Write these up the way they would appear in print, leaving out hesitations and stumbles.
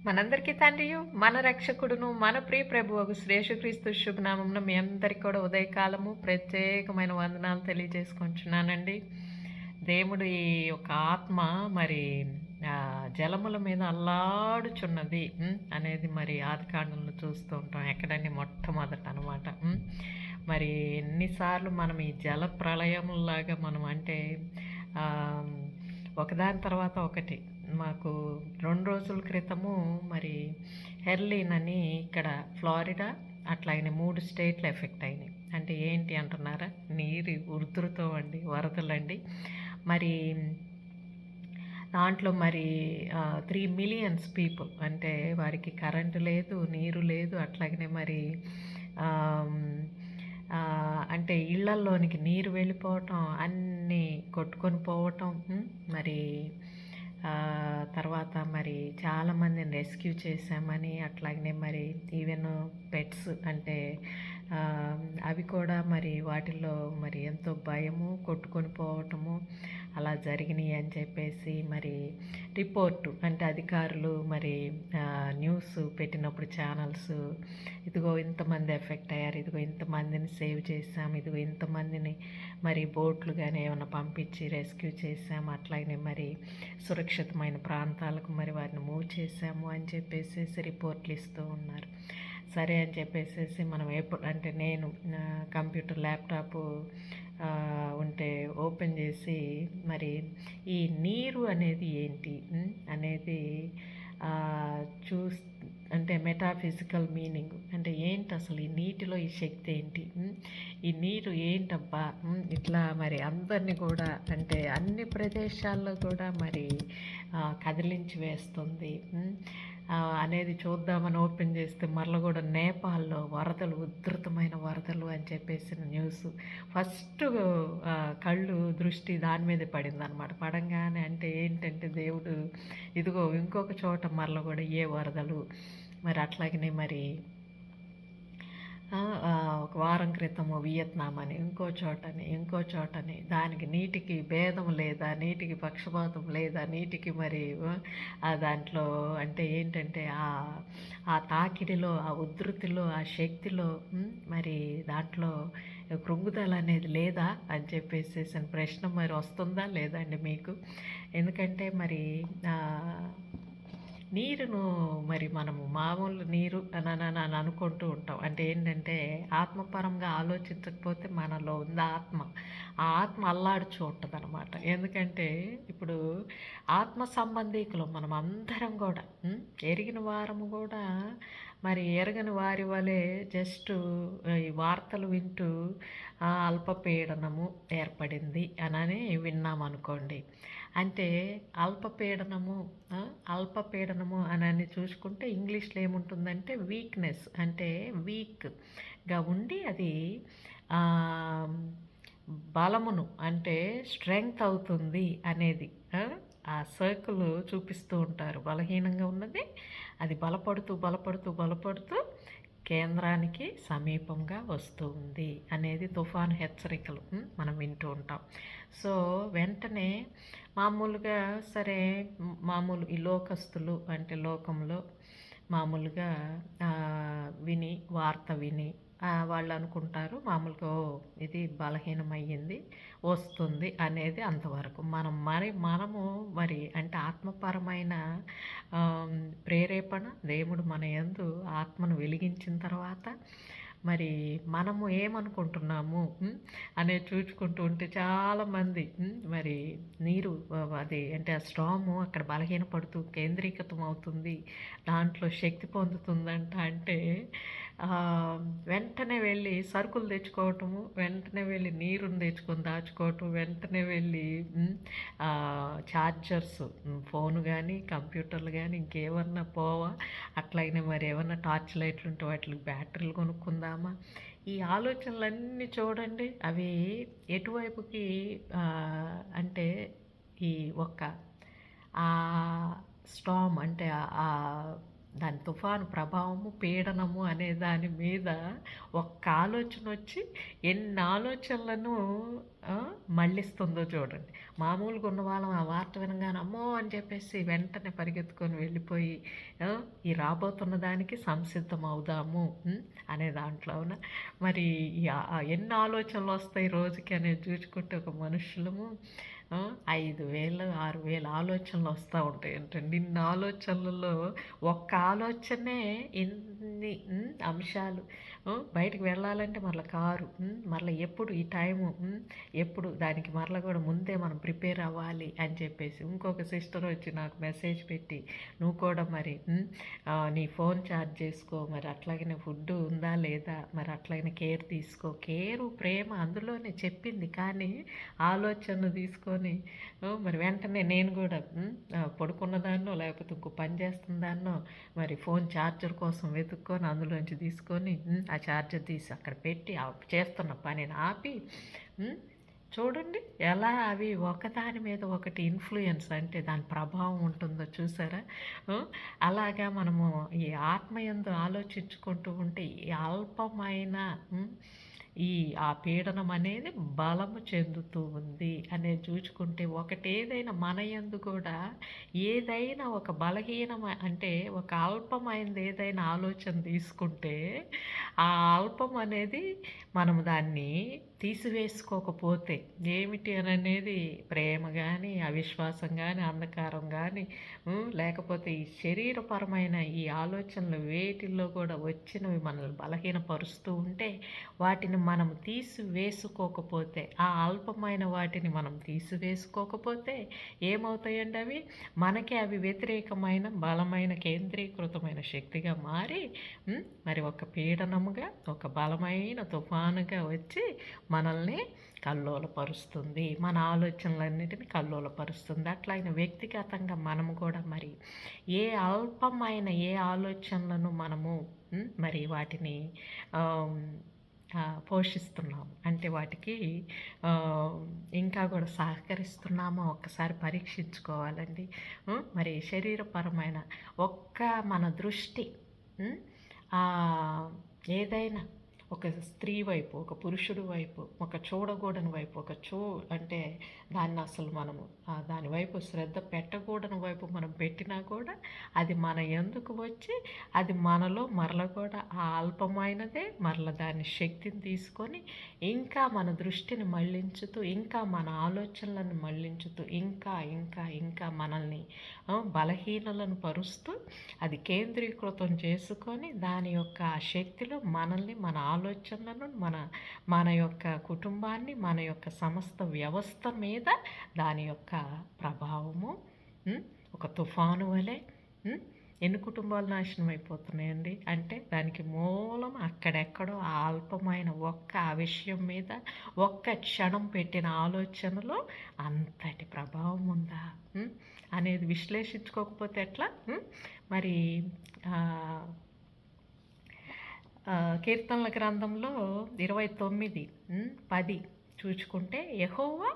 మనందరికీ తండ్రియు, మన రక్షకుడును, మన ప్రియ ప్రభువగు యేసుక్రీస్తు శుభనామమున మీ అందరికి కూడా ఉదయకాలము ప్రత్యేకమైన వందనాలు తెలియజేసుకుంటున్నానండి. దేవుడు ఈ యొక్క ఆత్మ మరి జలముల మీద అల్లాడుచున్నది అనేది మరి ఆదికాండంలో చూస్తూ ఉంటాం. ఎక్కడని మొట్టమొదట అనమాట. మరి ఎన్నిసార్లు మనం ఈ జల ప్రళయంలాగా మనం అంటే ఒకదాని తర్వాత ఒకటి మాకు 2 రోజుల క్రితము మరి హెర్లిన్ అని ఇక్కడ ఫ్లారిడా అట్లాగనే 3 స్టేట్లు ఎఫెక్ట్ అయినాయి. అంటే ఏంటి అంటున్నారా? నీరు ఉధృతం అండి, వరదలండి. మరి దాంట్లో మరి 3 మిలియన్స్ పీపుల్ అంటే వారికి కరెంటు లేదు, నీరు లేదు. అట్లాగనే మరి అంటే ఇళ్లల్లోనికి నీరు వెళ్ళిపోవటం, అన్నీ కొట్టుకొని పోవటం. మరి తర్వాత మరి చాలామందిని రెస్క్యూ చేసామని, అట్లాగనే మరి ఈవెన్ పెట్స్ అంటే అవి కూడా మరి వాటిల్లో మరి ఎంతో భయము, కొట్టుకొని పోవటము అలా జరిగినాయి అని చెప్పేసి మరి రిపోర్టు అంటే అధికారులు మరి న్యూస్ పెట్టినప్పుడు ఛానల్స్, ఇదిగో ఇంతమంది ఎఫెక్ట్ అయ్యారు, ఇదిగో ఇంతమందిని సేవ్ చేసాం, ఇదిగో ఇంతమందిని మరి బోట్లు కానీ ఏమైనా పంపించి రెస్క్యూ చేసాము, అట్లాగనే మరి సురక్షితమైన ప్రాంతాలకు మరి వారిని మూవ్ చేసాము అని చెప్పేసి రిపోర్ట్లు ఇస్తూ ఉన్నారు. సరే అని చెప్పేసి మనం ఎప్పుడు అంటే నేను కంప్యూటర్ ల్యాప్టాప్ ఉంటే ఓపెన్ చేసి మరి ఈ నీరు అనేది ఏంటి అనేది అంటే మెటాఫిజికల్ మీనింగ్ అంటే ఏంటి అసలు ఈ నీటిలో ఈ శక్తి ఏంటి, ఈ నీరు ఏంటబ్బా ఇట్లా మరి అందరినీ కూడా అంటే అన్ని ప్రదేశాల్లో కూడా మరి కదిలించి వేస్తుంది అనేది చూద్దామని ఓపెన్ చేస్తే మరల కూడా నేపాల్లో వరదలు, ఉధృతమైన వరదలు అని చెప్పేసి న్యూస్ ఫస్ట్ కళ్ళు దృష్టి దాని మీద పడిందనమాట. పడంగానే అంటే ఏంటంటే దేవుడు ఇదిగో ఇంకొక చోట మరల కూడా ఏ వరదలు మరి అట్లాగనే మరి ఒక వారం క్రితము వియత్నాం అని ఇంకో చోటని దానికి నీటికి భేదం లేదా, నీటికి పక్షపాతం లేదా, నీటికి మరి దాంట్లో అంటే ఏంటంటే ఆ తాకిడిలో, ఆ ఉధృతిలో, ఆ శక్తిలో మరి దాంట్లో కృంగుదల అనేది లేదా అని చెప్పేసి ప్రశ్న మరి వస్తుందా లేదా అండి మీకు? ఎందుకంటే మరి నీరును మరి మనము మామూలు నీరు అని అనుకుంటూ ఉంటాం. అంటే ఏంటంటే ఆత్మపరంగా ఆలోచించకపోతే మనలో ఉంది ఆత్మ. ఆ ఆత్మ అల్లాడుచూ ఉంటుంది అనమాట. ఎందుకంటే ఇప్పుడు ఆత్మ సంబంధీకులు మనం అందరం కూడా ఎరిగిన వారము కూడా మరి ఎరగని వారి వలె జస్ట్ ఈ వార్తలు వింటూ అల్పపీడనము ఏర్పడింది అని విన్నామనుకోండి. అంటే అల్పపీడనము అని చూసుకుంటే ఇంగ్లీష్లో ఏముంటుందంటే వీక్నెస్, అంటే వీక్గా ఉండి అది బలమును అంటే స్ట్రెంగ్త్ అవుతుంది అనేది ఆ సర్కిల్ చూపిస్తూ ఉంటారు. బలహీనంగా ఉన్నది అది బలపడుతూ కేంద్రానికి సమీపంగా వస్తూ ఉంది అనేది తుఫాను హెచ్చరికలు మనం వింటూ ఉంటాం. సో వెంటనే మామూలుగా సరే మామూలు ఈ లోకస్తులు అంటే లోకంలో మామూలుగా వార్త విని వాళ్ళు అనుకుంటారు మామూలుగా ఇది బలహీనమయ్యింది వస్తుంది అనేది అంతవరకు. మనము మరి అంటే ఆత్మపరమైన ప్రేరేపణ దేవుడు మన యందు ఆత్మను వెలిగించిన తర్వాత మరి మనము ఏమనుకుంటున్నాము అనేది చూసుకుంటూ ఉంటే చాలామంది మరి నీరు అది అంటే ఆ స్ట్రాము అక్కడ బలహీనపడుతూ కేంద్రీకృతం అవుతుంది, దాంట్లో శక్తి పొందుతుందంట. అంటే వెంటనే వెళ్ళి సరుకులు తెచ్చుకోవటము, వెంటనే వెళ్ళి నీరుని తెచ్చుకొని దాచుకోవటం, వెంటనే వెళ్ళి ఛార్జర్స్ ఫోన్ కానీ కంప్యూటర్లు కానీ ఇంకేమన్నా పోవా, అట్లాగనే మరి ఏమన్నా టార్చ్ లైట్లు ఉంటే వాటికి బ్యాటరీలు కొనుక్కుందామా, ఈ ఆలోచనలన్నీ చూడండి అవి ఎటువైపుకి అంటే ఈ ఒక్క స్టామ్ అంటే దాని తుఫాను ప్రభావము, పీడనము అనే దాని మీద ఒక్క ఆలోచన వచ్చి ఎన్ని ఆలోచనలను మళ్ళిస్తుందో చూడండి. మామూలుగా ఉన్న వాళ్ళం ఆ వార్త వినగానే అమ్మో అని చెప్పేసి వెంటనే పరిగెత్తుకొని వెళ్ళిపోయి ఈ రాబోతున్న దానికి సంసిద్ధం అవుదాము అనే దాంట్లోన మరి ఎన్ని ఆలోచనలు వస్తాయి రోజుకి అనేది చూసుకుంటే ఒక మనుషులము 5,000, 6,000 ఆలోచనలు వస్తూ ఉంటాయి. ఏంటంటే ఇన్ని ఆలోచనలలో ఒక్క ఆలోచనే ఇన్ని అంశాలు. బయటికి వెళ్ళాలంటే మరలా కారు, మరలా ఎప్పుడు ఈ టైము, ఎప్పుడు దానికి మరలా కూడా ముందే మనం ప్రిపేర్ అవ్వాలి అని చెప్పేసి ఇంకొక సిస్టర్ వచ్చి నాకు మెసేజ్ పెట్టి నువ్వు కూడా మరి నీ ఫోన్ ఛార్జ్ చేసుకో, మరి అట్లాగనే ఫుడ్ ఉందా లేదా, మరి అట్లాగనే కేర్ తీసుకో. కేరు ప్రేమ అందులోనే చెప్పింది, కానీ ఆలోచన తీసుకొని మరి వెంటనే నేను కూడా పడుకున్న దాన్నో లేకపోతే ఇంకో పని చేస్తున్న దాన్నో మరి ఫోన్ ఛార్జర్ కోసం వెతుక్కొని అందులోంచి తీసుకొని ఆ ఛార్జర్ తీసి అక్కడ పెట్టి చేస్తున్న పనిని ఆపి చూడండి ఎలా అవి ఒకదాని మీద ఒకటి ఇన్ఫ్లుయెన్స్ అంటే దాని ప్రభావం ఉంటుందో చూసారా. అలాగా మనము ఈ ఆత్మయందు ఆలోచించుకుంటూ ఉంటే ఈ అల్పమైన ఆ పీడనం అనేది బలము చెందుతూ ఉంది అనేది చూసుకుంటే ఏదైనా మన యందు కూడా ఏదైనా ఒక అంటే ఒక అల్పమైనది ఏదైనా ఆలోచన తీసుకుంటే ఆ అల్పం అనేది మనము దాన్ని తీసివేసుకోకపోతే ఏమిటి అని అనేది ప్రేమ కానీ, అవిశ్వాసం కానీ, అంధకారం కానీ, లేకపోతే ఈ శరీరపరమైన ఈ ఆలోచనలు వేటిల్లో కూడా వచ్చినవి మనల్ని బలహీనపరుస్తూ ఉంటే వాటిని మనం తీసివేసుకోకపోతే, ఆ అల్పమైన వాటిని మనం తీసివేసుకోకపోతే ఏమవుతాయండి అవి మనకి అవి వ్యతిరేకమైన బలమైన కేంద్రీకృతమైన శక్తిగా మారి మరి ఒక పీడనముగా ఒక బలమైన తుఫానుగా వచ్చి మనల్ని కల్లోలపరుస్తుంది, మన ఆలోచనలన్నిటిని కల్లోలపరుస్తుంది. అట్లాగే వ్యక్తిగతంగా మనము కూడా మరి ఏ అల్పమైన ఏ ఆలోచనలను మనము మరి వాటిని పోషిస్తున్నాము అంటే వాటికి ఇంకా కూడా సహకరిస్తున్నామో ఒక్కసారి పరీక్షించుకోవాలండి. మరి శరీరపరమైన మన దృష్టి ఏదైనా ఒక స్త్రీ వైపు, ఒక పురుషుడు వైపు, ఒక చూడకూడని వైపు, అంటే దాన్ని అసలు మనము దాని వైపు శ్రద్ధ పెట్టకూడని వైపు మనం పెట్టినా కూడా అది మన ఎందుకు వచ్చి అది మనలో మరల కూడా ఆ అల్పమైనదే మరల దాని శక్తిని తీసుకొని ఇంకా మన దృష్టిని మళ్ళించుతూ, ఇంకా మన ఆలోచనలను మళ్ళించుతూ, ఇంకా ఇంకా ఇంకా మనల్ని బలహీనలను పరుస్తూ అది కేంద్రీకృతం చేసుకొని దాని యొక్క శక్తిలో మనల్ని, మన ఆలోచనలను, మన యొక్క కుటుంబాన్ని, మన యొక్క సమస్త వ్యవస్థ మీద దాని యొక్క ప్రభావము ఒక తుఫాను వలె ఎన్ని కుటుంబాలు నాశనం అయిపోతున్నాయండి అంటే దానికి మూలం అక్కడెక్కడో ఆ అల్పమైన ఆ విషయం మీద క్షణం పెట్టిన ఆలోచనలో అంతటి ప్రభావం ఉందా అనేది విశ్లేషించుకోకపోతే ఎట్లా. మరి కీర్తనల గ్రంథంలో 29:10 చూసుకుంటే యెహోవా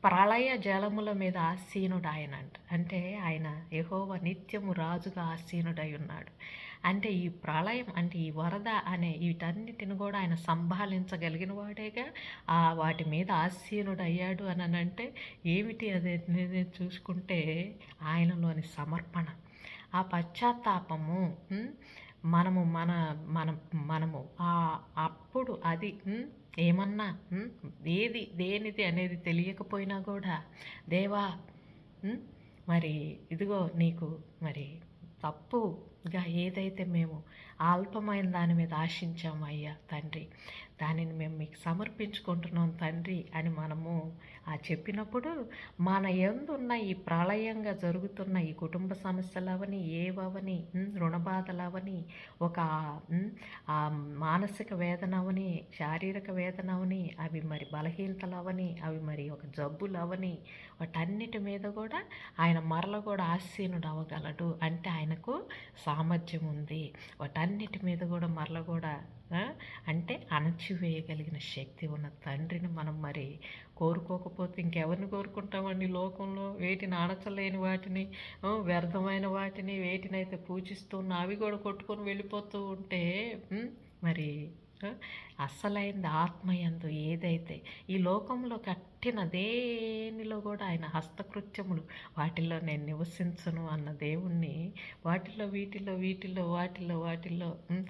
ప్రళయ జలముల మీద ఆసీనుడు అంటే ఆయన యెహోవా నిత్యము రాజుగా ఆసీనుడై ఉన్నాడు. అంటే ఈ ప్రళయం అంటే ఈ వరద అనే వీటన్నిటిని కూడా ఆయన సంభాళించగలిగిన వాడేగా వాటి మీద ఆసీనుడయ్యాడు అని అంటే ఏమిటి అదే చూసుకుంటే ఆయనలోని సమర్పణ, ఆ పశ్చాత్తాపము. మనము అప్పుడు అది ఏమన్నా దేనిది అనేది తెలియకపోయినా కూడా దేవా మరి ఇదిగో నీకు మరి తప్పుగా ఏదైతే మేము అల్పమైన దాని మీద ఆశించాము అయ్యా తండ్రి, దానిని మేము మీకు సమర్పించుకుంటున్నాం తండ్రి అని మనము చెప్పినప్పుడు మన యందున్న ఈ ప్రళయంగా జరుగుతున్న ఈ కుటుంబ సమస్యలవని, ఏవని, రుణబాధలవని, ఒక మానసిక వేదనవని, శారీరక వేదనవని, అవి మరి బలహీనతలవని, అవి మరి ఒక జబ్బులవని, వాటన్నిటి మీద కూడా ఆయన మరల కూడా ఆసీనుడు అవ్వగలడు. అంటే ఆయనకు సామర్థ్యం ఉంది. వాటన్నిటి మీద కూడా మరల కూడా అంటే అణచివేయగలిగిన శక్తి ఉన్న తండ్రిని మనం మరి కోరుకోకపోతే ఇంకెవరిని కోరుకుంటామండి లోకంలో? వేటిని అణచలేని వాటిని, వ్యర్థమైన వాటిని, వేటినైతే పూజిస్తున్నా అవి కూడా కొట్టుకొని వెళ్ళిపోతూ ఉంటే మరి అస్సలైంది ఆత్మయందు ఏదైతే ఈ లోకంలో కట్టిన దేనిలో కూడా ఆయన హస్తకృత్యములు వాటిల్లో నేను నివసించను అన్న దేవుణ్ణి వాటిల్లో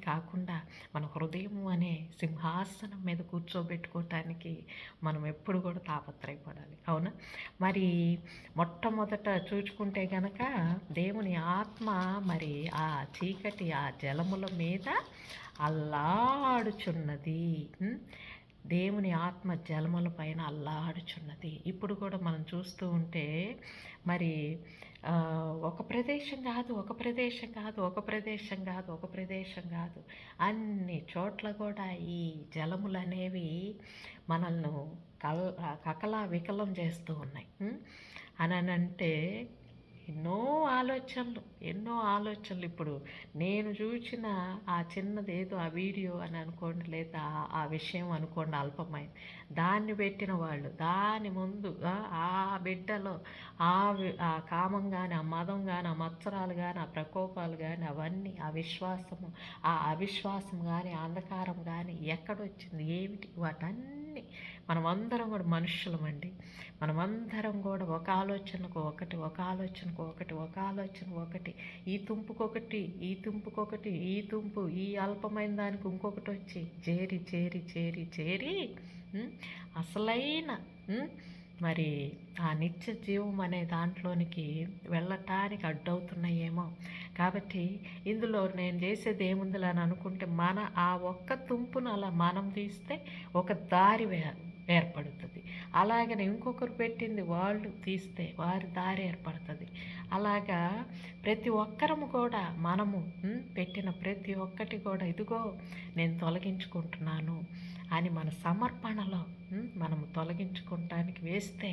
కాకుండా మన హృదయము అనే సింహాసనం మీద కూర్చోబెట్టుకోవటానికి మనం ఎప్పుడు కూడా తాపత్రయపడాలి. అవునా? మరి మొట్టమొదట చూచుకుంటే గనక దేవుని ఆత్మ మరి ఆ చీకటి ఆ జలముల మీద అల్లాడుచున్నది. దేవుని ఆత్మ జలముల పైన అల్లాడుచున్నది. ఇప్పుడు కూడా మనం చూస్తూ ఉంటే మరి ఒక ప్రదేశం కాదు అన్ని చోట్ల కూడా ఈ జలములు అనేవి మనల్ని కకలా వికలం చేస్తూ ఉన్నాయి. అని అంటే ఎన్నో ఆలోచనలు ఇప్పుడు నేను చూసిన ఆ చిన్నది ఏదో ఆ వీడియో అని అనుకోండి, లేదా ఆ విషయం అనుకోండి అల్పమైంది, దాన్ని పెట్టిన వాళ్ళు దాని ముందు ఆ బిడ్డలో ఆ కామం కానీ, ఆ మదం కానీ, ఆ మత్సరాలు కానీ, ఆ ప్రకోపాలు కానీ, అవన్నీ ఆ అవిశ్వాసం కానీ, అంధకారం కానీ ఎక్కడొచ్చింది, ఏమిటి, వాటన్నీ మనమందరం కూడా మనుషులమండి. మనమందరం కూడా ఒక ఆలోచనకు ఒకటి, ఈ తుంపుకొకటి, ఈ అల్పమైన దానికి ఇంకొకటి వచ్చి చేరి అసలైన మరి ఆ నిత్య జీవం అనే దాంట్లోనికి వెళ్ళటానికి అడ్డవుతున్నాయేమో. కాబట్టి ఇందులో నేను చేసేది ఏముందిలే అని అనుకుంటే ఆ ఒక్క తుంపును అలా మనం తీస్తే ఒక దారి ఏర్పడుతుంది. అలాగనే ఇంకొకరు పెట్టింది వాళ్ళు తీస్తే వారి దారి ఏర్పడుతుంది. అలాగా ప్రతి ఒక్కరము కూడా మనము పెట్టిన ప్రతి ఒక్కటి కూడా ఇదిగో నేను తొలగించుకుంటున్నాను అని మన సమర్పణలో మనము తొలగించుకోవటానికి వేస్తే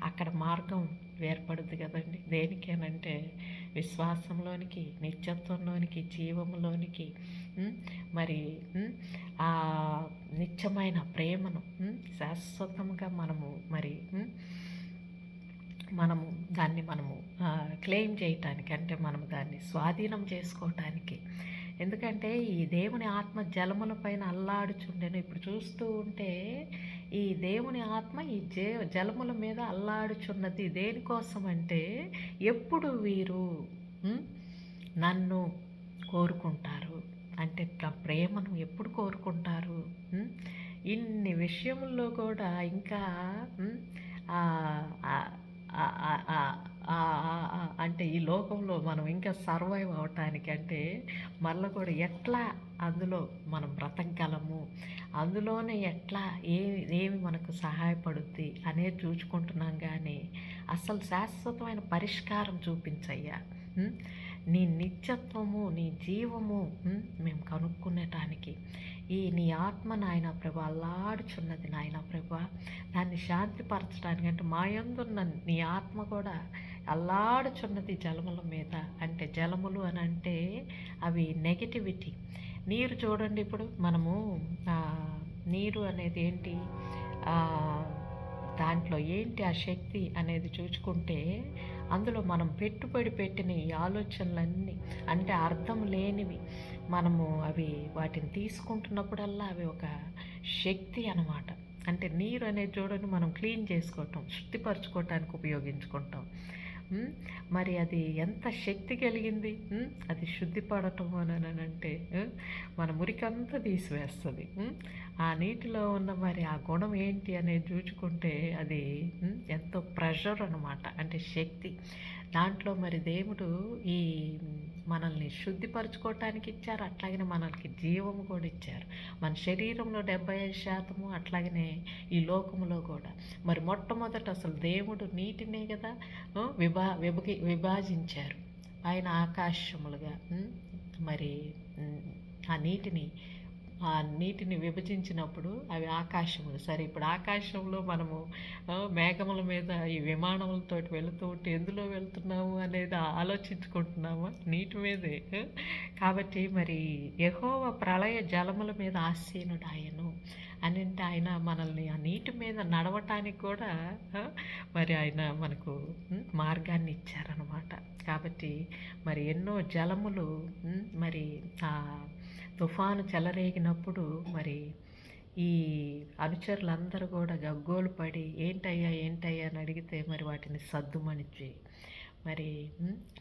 అక్కడ మార్గం ఏర్పడుద్ది కదండి. దేనికేనంటే విశ్వాసంలోనికి, నిత్యత్వంలోనికి, జీవంలోనికి, మరి ఆ నిత్యమైన ప్రేమను శాశ్వతంగా మనము దాన్ని క్లెయిమ్ చేయటానికి, అంటే మనము దాన్ని స్వాధీనం చేసుకోవటానికి. ఎందుకంటే ఈ దేవుని ఆత్మ జలముల పైన అల్లాడుచుండెను. ఇప్పుడు చూస్తూ ఉంటే ఈ దేవుని ఆత్మ ఈ జలముల మీద అల్లాడుచున్నది. దేనికోసం అంటే ఎప్పుడు వీరు నన్ను కోరుకుంటారు, అంటే ప్రేమను ఎప్పుడు కోరుకుంటారు. ఇన్ని విషయముల్లో కూడా ఇంకా అంటే ఈ లోకంలో మనం ఇంకా సర్వైవ్ అవటానికి, అంటే మళ్ళీ కూడా ఎట్లా అందులో మనం బ్రతకగలము, అందులోనే ఎట్లా ఏమి మనకు సహాయపడుద్ది అనేది చూసుకుంటున్నాం. కానీ అసలు శాశ్వతమైన పరిష్కారం చూపించయ్యా, నీ నిత్యత్వము, నీ జీవము మేము కనుక్కునేటానికి నీ ఆత్మ నాయన ప్రభు అల్లాడుచున్నది నాయన ప్రభు. దాన్ని శాంతిపరచడానికి, అంటే మా యందున్న నీ ఆత్మ కూడా అల్లాడుచున్నది జలముల మీద. అంటే జలములు అని అంటే అవి నెగటివిటీ. నీరు చూడండి, ఇప్పుడు మనము నీరు అనేది ఏంటి, దాంట్లో ఏంటి ఆ శక్తి అనేది చూసుకుంటే అందులో మనం పెట్టుబడి పెట్టిన ఈ ఆలోచనలన్నీ, అంటే అర్థం లేనివి, మనము వాటిని తీసుకుంటున్నప్పుడల్లా అవి ఒక శక్తి అన్నమాట. అంటే నీరు అనేది చూడండి, మనం క్లీన్ చేసుకోవటం, శుద్ధిపరచుకోవటానికి ఉపయోగించుకుంటాం. మరి అది ఎంత శక్తి కలిగింది, అది శుద్ధిపడటం అని అంటే మన మురికంతా తీసివేస్తుంది. ఆ నీటిలో ఉన్న మరి ఆ గుణం ఏంటి అనేది చూసుకుంటే అది ఎంతో ప్రెషర్ అన్నమాట, అంటే శక్తి. దాంట్లో మరి దేవుడు ఈ మనల్ని శుద్ధిపరచుకోవటానికి ఇచ్చారు, అట్లాగనే మనకి జీవము కూడా ఇచ్చారు. మన శరీరంలో 75%, అట్లాగనే ఈ లోకములో కూడా. మరి మొట్టమొదట అసలు దేవుడు నీటినే కదా విభాజించారు. ఆయన ఆకాశములుగా మరి ఆ నీటిని ఆ నీటిని విభజించినప్పుడు అవి ఆకాశములు. సరే ఇప్పుడు ఆకాశంలో మనము మేఘముల మీద ఈ విమానములతోటి వెళుతూ ఉంటే ఎందులో వెళ్తున్నాము అనేది ఆలోచించుకుంటున్నామా? నీటి మీదే. కాబట్టి మరి యెహోవా ప్రళయ జలముల మీద ఆసీనుడాయెను అనంటే ఆయన మనల్ని ఆ నీటి మీద నడవటానికి కూడా ఆ, మరి ఆయన మనకు మార్గాన్ని ఇచ్చారనమాట. కాబట్టి మరి ఎన్నో జలములు మరి ఆ తుఫాను చెలరేగినప్పుడు మరి ఈ అనుచరులందరూ కూడా గగ్గోలు పడి ఏంటయ్యా ఏంటయ్యా అని అడిగితే మరి వాటిని సద్దుమణిచి మరి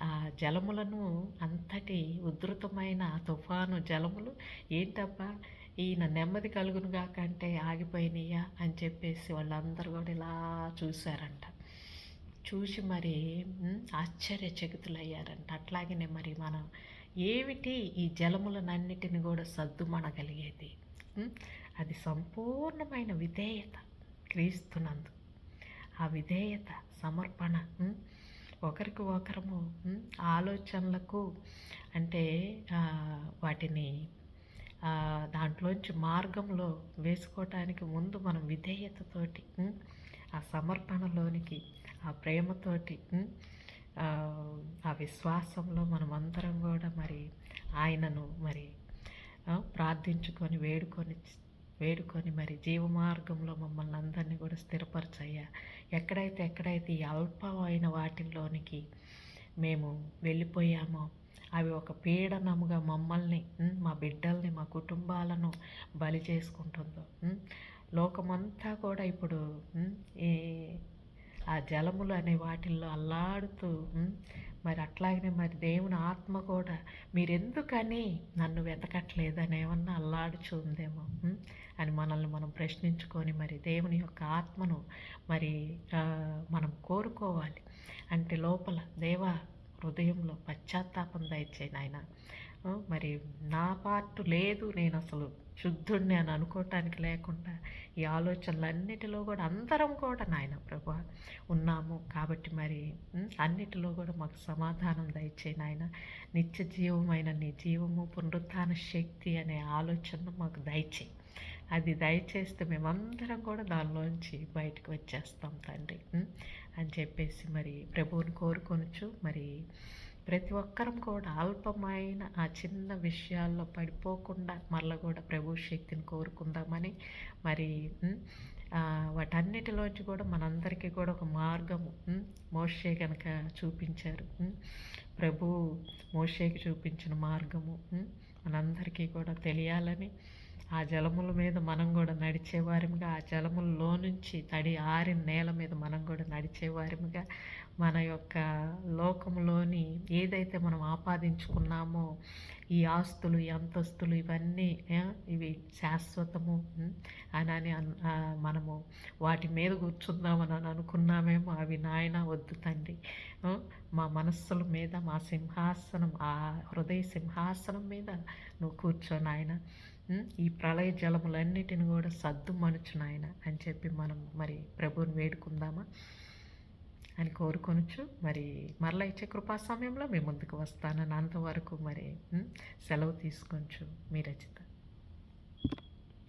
ఆ జలములను అంతటి ఉధృతమైన తుఫాను జలములు ఏంటబ్బా ఈయన నెమ్మది కలుగునుగా కంటే ఆగిపోయినాయా అని చెప్పేసి వాళ్ళందరూ కూడా ఇలా చూశారంట. చూసి మరి ఆశ్చర్యచకితులయ్యారంట. అట్లాగనే మరి మనం ఏమిటి ఈ జలములనన్నిటిని కూడా సద్దుమణగలిగేది? అది సంపూర్ణమైన విధేయత క్రీస్తునందు. ఆ విధేయత, సమర్పణ, ఒకరికి ఒకరము ఆలోచనలకు అంటే వాటిని దాంట్లోంచి మార్గంలో వేసుకోవటానికి ముందు మనం విధేయతతోటి ఆ సమర్పణలోనికి ఆ ప్రేమతోటి ఆ విశ్వాసంలో మనం అందరం కూడా మరి ఆయనను మరి ప్రార్థించుకొని వేడుకొని మరి జీవమార్గంలో మమ్మల్ని అందరినీ కూడా స్థిరపరచయ్యా. ఎక్కడైతే ఈ అల్పమైన వాటిల్లోనికి మేము వెళ్ళిపోయామో అవి ఒక పీడనముగా మమ్మల్ని, మా బిడ్డల్ని, మా కుటుంబాలను బలి చేసుకుంటుందో, లోకమంతా కూడా ఇప్పుడు ఆ జలములు అనే వాటిల్లో అల్లాడుతూ మరి అట్లాగనే మరి దేవుని ఆత్మ కూడా మీరెందుకని నన్ను వెతకట్లేదని ఏమన్నా అల్లాడుచు ఉందేమో అని మనల్ని మనం ప్రశ్నించుకొని మరి దేవుని యొక్క ఆత్మను మరి మనం కోరుకోవాలి. అంటే లోపల దేవా హృదయంలో పశ్చాత్తాపం దయచేయి నాయన. మరి నా పార్టు లేదు, నేను అసలు శుద్ధుడిని అని అనుకోవటానికి లేకుండా ఈ ఆలోచనలన్నిటిలో కూడా అందరం కూడా నాయన ప్రభు ఉన్నాము. కాబట్టి మరి అన్నిటిలో కూడా మాకు సమాధానం దయచేయి నాయన. నిత్య జీవమైన నీ జీవము, పునరుత్థాన శక్తి అనే ఆలోచన మాకు దయచేయి. అది దయచేస్తే మేమందరం కూడా దానిలోంచి బయటకు వచ్చేస్తాం తండ్రి అని చెప్పేసి మరి ప్రభువుని కోరుకొనొచ్చు. మరి ప్రతి ఒక్కరం కూడా అల్పమైన ఆ చిన్న విషయాల్లో పడిపోకుండా మళ్ళీ కూడా ప్రభు శక్తిని కోరుకుందామని మరి వాటన్నిటిలోంచి కూడా మనందరికీ కూడా ఒక మార్గము మోషే కనుక చూపించారు. ప్రభు మోషేకి చూపించిన మార్గము మనందరికీ కూడా తెలియాలని, ఆ జలముల మీద మనం కూడా నడిచేవారిగా, ఆ జలములలో నుంచి తడి ఆరిన నేల మీద మనం కూడా నడిచేవారిగా, మన యొక్క లోకంలోని ఏదైతే మనం ఆపాదించుకున్నామో ఈ ఆస్తులు, ఈ అంతస్తులు, ఇవన్నీ ఇవి శాశ్వతము అని మనము వాటి మీద కూర్చుందామని అనుకున్నామేమో. అవి నాయన వద్దు తండ్రి. మా మనస్సుల మీద, మా సింహాసనం, ఆ హృదయ సింహాసనం మీద నువ్వు కూర్చో నాయన. ఈ ప్రళయ జలములన్నిటిని కూడా సద్దుమణుచు నాయన అని చెప్పి మనం మరి ప్రభువుని వేడుకుందామా అని కోరుకొనొచ్చు. మరి మరలా ఇచ్చే కృపా సమయంలో మీ ముందుకు వస్తానని అంతవరకు మరి సెలవు తీసుకొనొచ్చు. మీ రచిత.